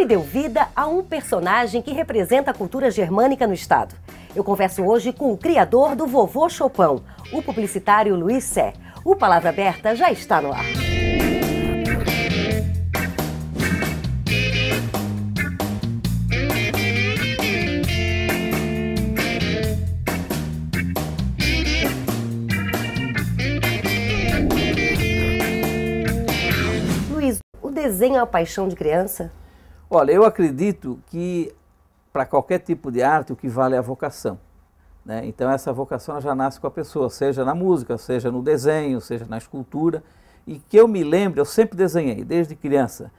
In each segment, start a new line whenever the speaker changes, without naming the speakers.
deu vida a um personagem que representa a cultura germânica no estado. Eu converso hoje com o criador do Vovô Chopin, o publicitário Luiz Sé. O Palavra Aberta já está no ar. Luiz, o desenho é uma paixão de criança?
Olha, eu acredito que para qualquer tipo de arte o que vale é a vocação, né? Então essa vocação ela já nasce com a pessoa, seja na música, seja no desenho, seja na escultura. E que eu me lembro, eu sempre desenhei, desde criança.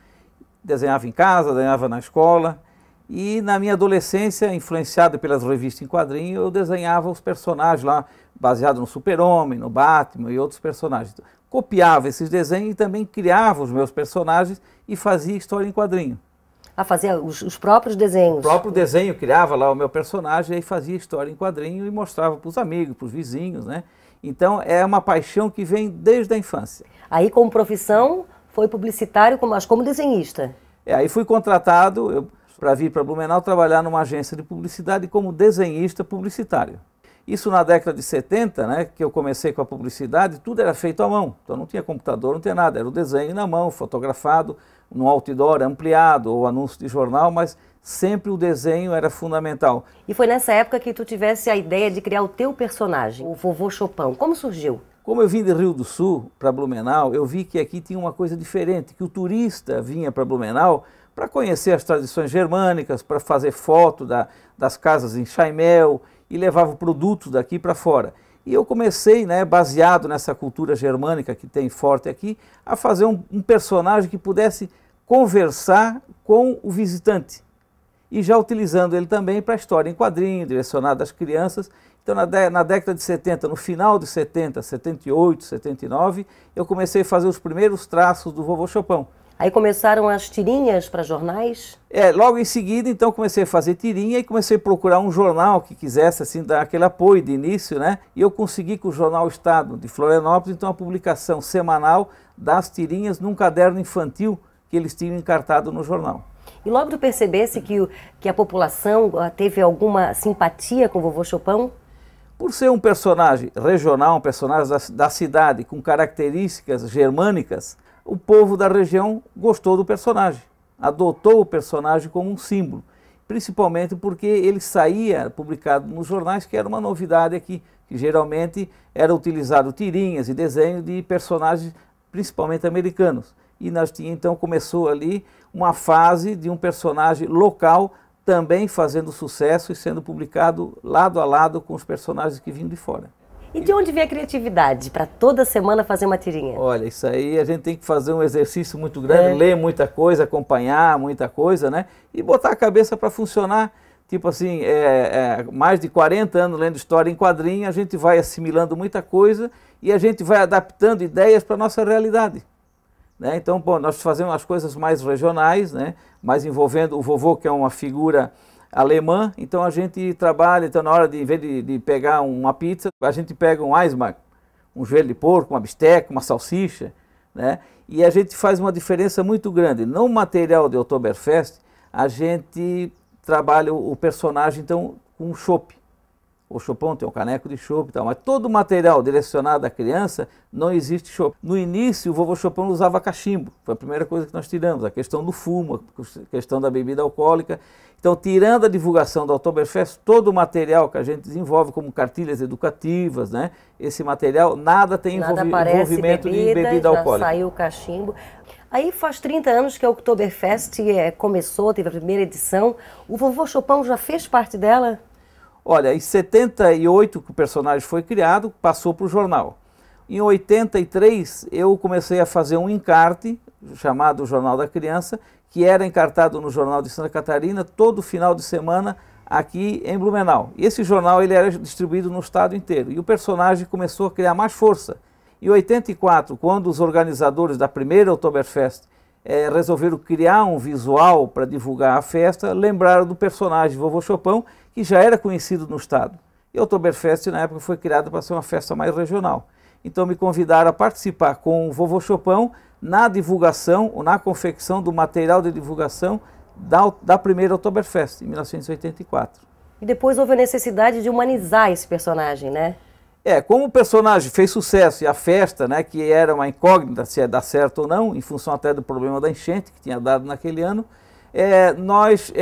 Desenhava em casa, desenhava na escola. E na minha adolescência, influenciado pelas revistas em quadrinho, eu desenhava os personagens lá, baseado no Super-Homem, no Batman e outros personagens. Copiava esses desenhos e também criava os meus personagens e fazia história em quadrinho.
A fazer os próprios desenhos?
O próprio desenho, criava lá o meu personagem e fazia história em quadrinho e mostrava para os amigos, para os vizinhos, né? Então é uma paixão que vem desde a infância.
Aí como profissão foi publicitário, mas como desenhista?
Aí fui contratado para vir para Blumenau trabalhar numa agência de publicidade como desenhista publicitário. Isso na década de 70, né, que eu comecei com a publicidade, tudo era feito à mão. Então não tinha computador, não tinha nada, era o desenho na mão, fotografado, num outdoor ampliado ou anúncio de jornal, mas sempre o desenho era fundamental.
E foi nessa época que tu tivesse a ideia de criar o teu personagem, o Vovô Chopin. Como surgiu?
Como eu vim de Rio do Sul para Blumenau, eu vi que aqui tinha uma coisa diferente, que o turista vinha para Blumenau para conhecer as tradições germânicas, para fazer foto das casas em Chaimel e levava produtos daqui para fora. E eu comecei, né, baseado nessa cultura germânica que tem forte aqui, a fazer um personagem que pudesse conversar com o visitante. E já utilizando ele também para história em quadrinho, direcionado às crianças. Então na década de 70, no final de 70, 78, 79, eu comecei a fazer os primeiros traços do Vovô Chopin.
Aí começaram as tirinhas para jornais?
Logo em seguida, então, comecei a fazer tirinha e comecei a procurar um jornal que quisesse, assim, dar aquele apoio de início, né? E eu consegui com o Jornal Estado de Florianópolis, então, a publicação semanal das tirinhas num caderno infantil que eles tinham encartado no jornal.
E logo tu percebesse que a população teve alguma simpatia com o Vovô Chopin?
Por ser um personagem regional, um personagem da cidade, com características germânicas, o povo da região gostou do personagem, adotou o personagem como um símbolo, principalmente porque ele saía publicado nos jornais, que era uma novidade aqui, que geralmente era utilizado tirinhas e desenhos de personagens principalmente americanos. E nós tínhamos, então, começou ali uma fase de um personagem local também fazendo sucesso e sendo publicado lado a lado com os personagens que vinham de fora.
E de onde vem a criatividade para toda semana fazer uma tirinha?
Olha, isso aí a gente tem que fazer um exercício muito grande, ler muita coisa, acompanhar muita coisa, né? E botar a cabeça para funcionar. Tipo assim, mais de 40 anos lendo história em quadrinho, a gente vai assimilando muita coisa e a gente vai adaptando ideias para a nossa realidade, né? Então, bom, nós fazemos as coisas mais regionais, né? Mais envolvendo o vovô, que é uma figura alemã, então a gente trabalha, então na hora de, em vez de pegar uma pizza, a gente pega um Eismark, um joelho de porco, uma bisteca, uma salsicha, né? E a gente faz uma diferença muito grande. No material de Oktoberfest, a gente trabalha o personagem, então, com chopp. O Chopin tem um caneco de chopp e tal, mas todo o material direcionado à criança não existe chopp. No início, o Vovô Chopin usava cachimbo, foi a primeira coisa que nós tiramos, a questão do fumo, a questão da bebida alcoólica. Então, tirando a divulgação do Oktoberfest, todo o material que a gente desenvolve, como cartilhas educativas, né? Esse material, nada tem envolvimento de bebida alcoólica.
Já saiu o cachimbo. Aí faz 30 anos que a Oktoberfest começou, teve a primeira edição. O Vovô Chopin já fez parte dela?
Olha, em 78 que o personagem foi criado, passou para o jornal. Em 83 eu comecei a fazer um encarte, chamado Jornal da Criança, que era encartado no Jornal de Santa Catarina todo final de semana aqui em Blumenau. E esse jornal ele era distribuído no estado inteiro. E o personagem começou a criar mais força. Em 84, quando os organizadores da primeira Oktoberfest resolveram criar um visual para divulgar a festa, lembraram do personagem Vovô Chopin, que já era conhecido no estado. E a Oktoberfest, na época, foi criada para ser uma festa mais regional. Então me convidaram a participar com o Vovô Chopin na divulgação, ou na confecção do material de divulgação da primeira Oktoberfest, em 1984.
E depois houve a necessidade de humanizar esse personagem, né?
Como o personagem fez sucesso e a festa, né, que era uma incógnita se ia dar certo ou não, em função até do problema da enchente que tinha dado naquele ano, nós,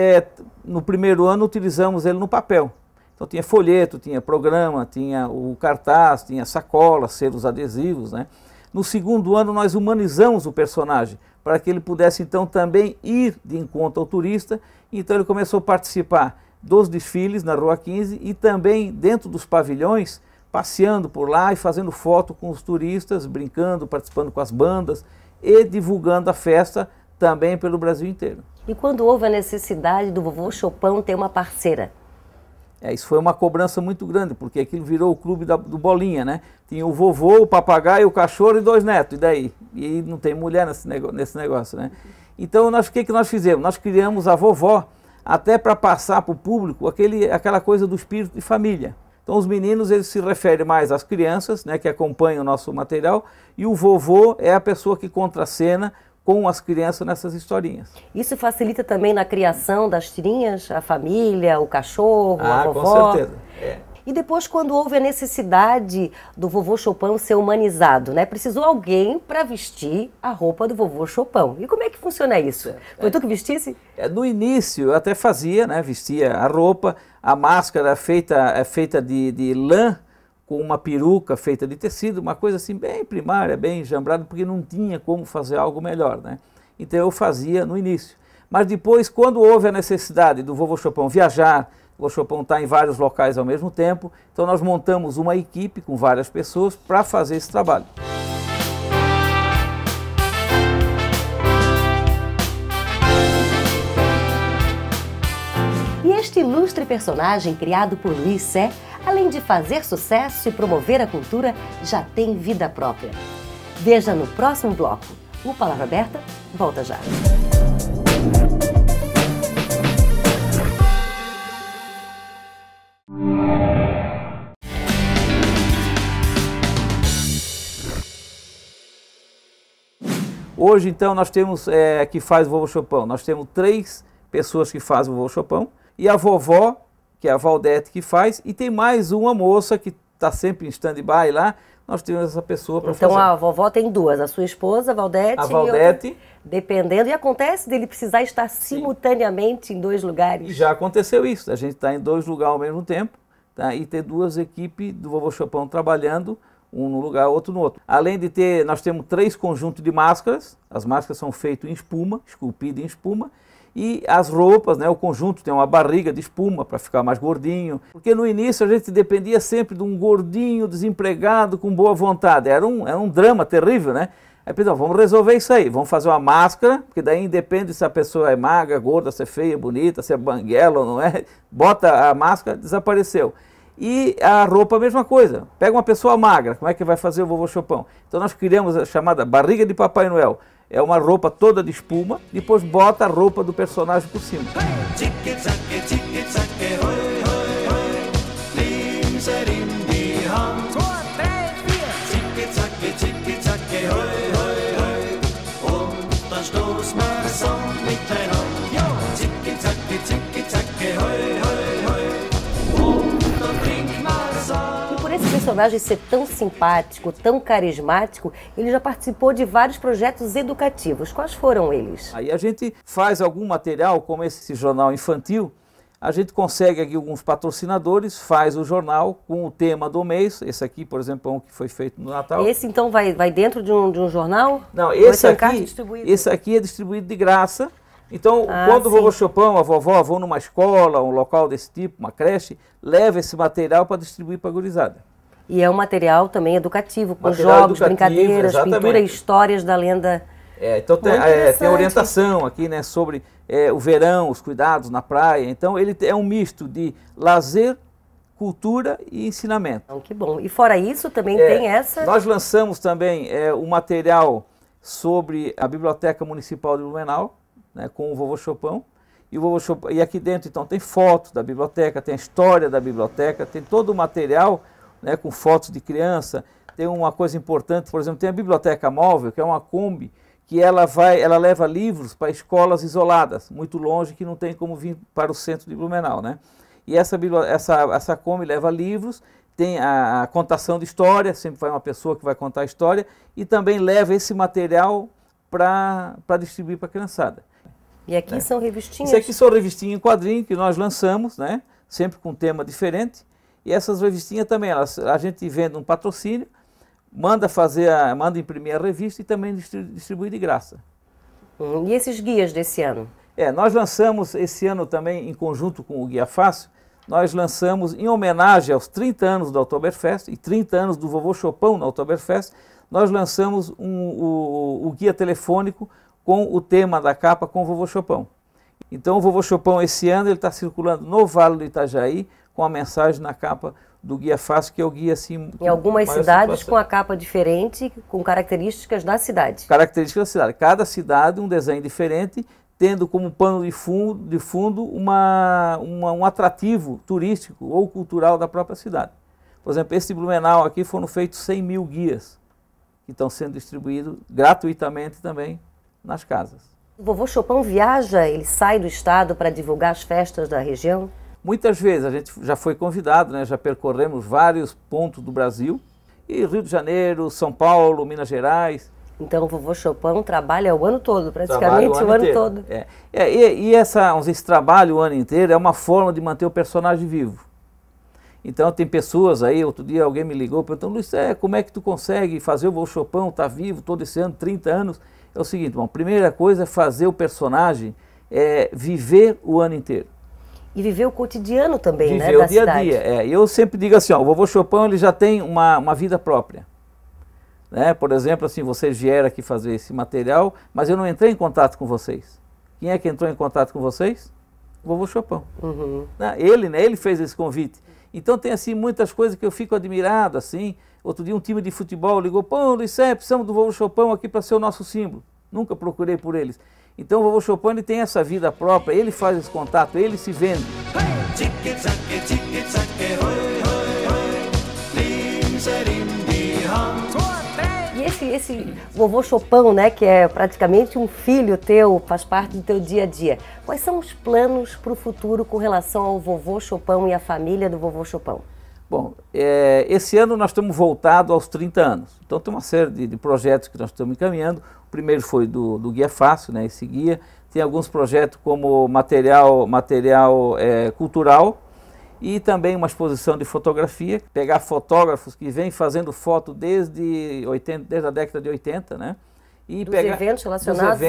no primeiro ano, utilizamos ele no papel. Então tinha folheto, tinha programa, tinha o cartaz, tinha sacola, selos adesivos, né? No segundo ano nós humanizamos o personagem, para que ele pudesse então também ir de encontro ao turista. Então ele começou a participar dos desfiles na Rua 15 e também dentro dos pavilhões, passeando por lá e fazendo foto com os turistas, brincando, participando com as bandas e divulgando a festa também pelo Brasil inteiro.
E quando houve a necessidade do vovô Chopin ter uma parceira?
Isso foi uma cobrança muito grande, porque aquilo virou o clube do Bolinha, né? Tinha o vovô, o papagaio, o cachorro e 2 netos, e daí? E não tem mulher nesse negócio, né? Então, o que nós fizemos? Nós criamos a vovó, até para passar para o público aquela coisa do espírito de família. Então, os meninos, eles se referem mais às crianças, né, que acompanham o nosso material, e o vovô é a pessoa que contracena com as crianças nessas historinhas.
Isso facilita também na criação das tirinhas, a família, o cachorro, a vovó?
Com certeza.
E depois, quando houve a necessidade do vovô Chopin ser humanizado, né? Precisou alguém para vestir a roupa do vovô Chopin. E como é que funciona isso? Foi tu que vestisse?
No início eu até fazia, né? Vestia a roupa, a máscara é feita de lã, com uma peruca feita de tecido, uma coisa assim bem primária, bem jambrada, porque não tinha como fazer algo melhor, né? Então eu fazia no início. Mas depois, quando houve a necessidade do vovô Chopin viajar, o vovô Chopin está em vários locais ao mesmo tempo, então nós montamos uma equipe com várias pessoas para fazer esse trabalho.
E este ilustre personagem criado por Luiz Sé, além de fazer sucesso e promover a cultura, já tem vida própria. Veja no próximo bloco. O Palavra Aberta volta já.
Hoje, então, nós temos, que faz o vovô Chopin, nós temos 3 pessoas que fazem o vovô Chopin, e a vovó, que é a Valdete, que faz, e tem mais uma moça que está sempre em stand-by lá, nós temos essa pessoa para fazer.
Então a vovó tem 2, a sua esposa, a Valdete,
Valdete.
E outra, dependendo, e acontece dele precisar estar simultaneamente em 2 lugares.
E já aconteceu isso, a gente está em 2 lugares ao mesmo tempo, tá? E ter 2 equipes do vovô Chopin trabalhando, um no lugar, outro no outro. Além de ter, nós temos 3 conjuntos de máscaras, as máscaras são feitas em espuma, esculpidas em espuma, e as roupas, né, o conjunto tem uma barriga de espuma para ficar mais gordinho, porque no início a gente dependia sempre de um gordinho desempregado com boa vontade, era um drama terrível, né? Aí pensamos, vamos resolver isso aí, vamos fazer uma máscara, porque daí independe se a pessoa é magra, gorda, se é feia, bonita, se é banguela ou não é, bota a máscara, desapareceu. E a roupa a mesma coisa, pega uma pessoa magra, como é que vai fazer o vovô Chopin? Então nós criamos a chamada barriga de Papai Noel, é uma roupa toda de espuma, depois bota a roupa do personagem por cima.
Personagem ser tão simpático, tão carismático, ele já participou de vários projetos educativos. Quais foram eles?
Aí a gente faz algum material, como esse jornal infantil, a gente consegue aqui alguns patrocinadores, faz o jornal com o tema do mês. Esse aqui, por exemplo, é um que foi feito no Natal.
Esse então vai dentro de um jornal?
Não, esse aqui é distribuído de graça. Então, quando o vovô Chopin, a vovó vão numa escola, um local desse tipo, uma creche, leva esse material para distribuir para a gurizada.
E é um material também educativo, com jogos, brincadeiras, exatamente. Pintura e histórias da lenda.
Então tem orientação aqui, né, sobre o verão, os cuidados na praia. Então ele é um misto de lazer, cultura e ensinamento.
Então, que bom. E fora isso também tem essa...
Nós lançamos também um material sobre a Biblioteca Municipal de Blumenau, né, com o vovô Chopin. E aqui dentro então tem fotos da biblioteca, tem a história da biblioteca, tem todo o material, né, com fotos de criança. Tem uma coisa importante, por exemplo, tem a biblioteca móvel, que é uma Kombi, que ela leva livros para escolas isoladas, muito longe, que não tem como vir para o centro de Blumenau, né? E essa Kombi leva livros, tem a contação de história, sempre vai uma pessoa que vai contar a história, e também leva esse material para distribuir para a criançada.
E aqui são revistinhas?
Isso aqui são revistinhas em quadrinho que nós lançamos, né? Sempre com um tema diferente. E essas revistinhas também, a gente vende um patrocínio, manda imprimir a revista e também distribui de graça.
E esses guias desse ano?
Nós lançamos esse ano também, em conjunto com o Guia Fácil, nós lançamos, em homenagem aos 30 anos do Oktoberfest e 30 anos do Vovô Chopin no Oktoberfest, nós lançamos o guia telefônico com o tema da capa com o Vovô Chopin. Então o Vovô Chopin esse ano está circulando no Vale do Itajaí com a mensagem na capa do Guia Fácil, que é o guia assim...
Em algumas cidades com a capa diferente, com características da cidade.
Características da cidade. Cada cidade um desenho diferente, tendo como pano de fundo um atrativo turístico ou cultural da própria cidade. Por exemplo, esse Blumenau aqui foram feitos 100 mil guias, que estão sendo distribuídos gratuitamente também nas casas.
O Vovô Chopin viaja, ele sai do estado para divulgar as festas da região?
Muitas vezes a gente já foi convidado, né? Já percorremos vários pontos do Brasil, e Rio de Janeiro, São Paulo, Minas Gerais.
Então o Vovô Chopin trabalha o ano todo, praticamente o ano todo.
Esse trabalho o ano inteiro é uma forma de manter o personagem vivo. Então tem pessoas aí, outro dia alguém me ligou perguntando, Luiz, como é que tu consegue fazer o Vovô Chopin, tá vivo todo esse ano, 30 anos? É o seguinte, bom, a primeira coisa é fazer o personagem viver o ano inteiro.
E viver o cotidiano também,
viver
né,
o dia a dia. Eu sempre digo assim, ó, o Vovô Chopin ele já tem uma vida própria. Né? Por exemplo, assim, vocês vieram aqui fazer esse material, mas eu não entrei em contato com vocês. Quem é que entrou em contato com vocês? O Vovô Chopin.
Uhum.
Ele fez esse convite. Então tem assim muitas coisas que eu fico admirado, assim. Outro dia um time de futebol ligou, pô, Luiz, precisamos do Vovô Chopin aqui para ser o nosso símbolo. Nunca procurei por eles. Então o Vovô Chopin ele tem essa vida própria, ele faz esse contato, ele se vende.
E esse Vovô Chopin, né, que é praticamente um filho teu, faz parte do teu dia a dia. Quais são os planos para o futuro com relação ao Vovô Chopin e a família do Vovô Chopin?
Bom, esse ano nós estamos voltados aos 30 anos. Então tem uma série de projetos que nós estamos encaminhando. O primeiro foi do Guia Fácil, né, esse guia. Tem alguns projetos como material cultural e também uma exposição de fotografia. Pegar fotógrafos que vêm fazendo foto desde a década de 80, né? E
dos eventos relacionados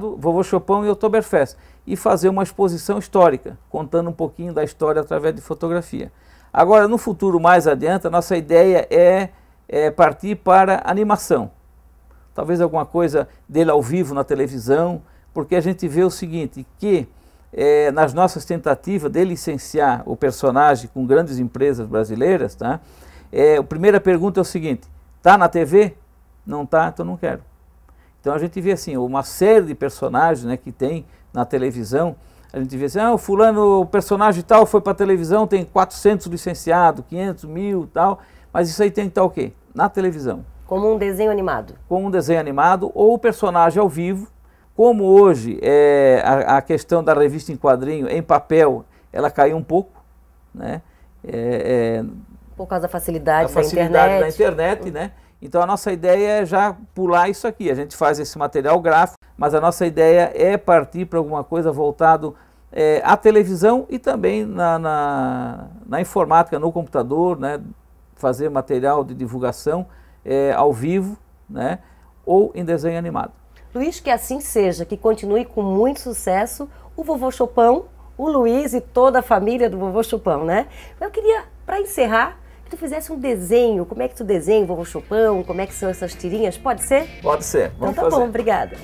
ao Vovô Chopin e Oktoberfest. E fazer uma exposição histórica, contando um pouquinho da história através de fotografia. Agora, no futuro mais adiante, a nossa ideia é partir para animação. Talvez alguma coisa dele ao vivo na televisão, porque a gente vê o seguinte, que nas nossas tentativas de licenciar o personagem com grandes empresas brasileiras, tá? A primeira pergunta é o seguinte, tá na TV? Não tá, então não quero. Então a gente vê assim, uma série de personagens, né, que tem na televisão. A gente vê assim, o personagem tal foi para a televisão, tem 400 licenciados, 500 mil tal, mas isso aí tem que estar o quê? Na televisão.
Como um desenho animado.
Como um desenho animado ou o personagem ao vivo. Como hoje a questão da revista em quadrinho, em papel, ela caiu um pouco, né?
Por causa da facilidade da
internet, né? Então a nossa ideia é já pular isso aqui. A gente faz esse material gráfico, mas a nossa ideia é partir para alguma coisa voltado à televisão e também na informática, no computador, né? Fazer material de divulgação ao vivo, né? Ou em desenho animado.
Luiz, que assim seja, que continue com muito sucesso o Vovô Chopin, o Luiz e toda a família do Vovô Chopin, né? Eu queria, para encerrar, que tu fizesse um desenho. Como é que tu desenha o Vovô Chopin? Como é que são essas tirinhas? Pode ser?
Pode ser. Vamos
então tá
fazer.
bom, obrigada.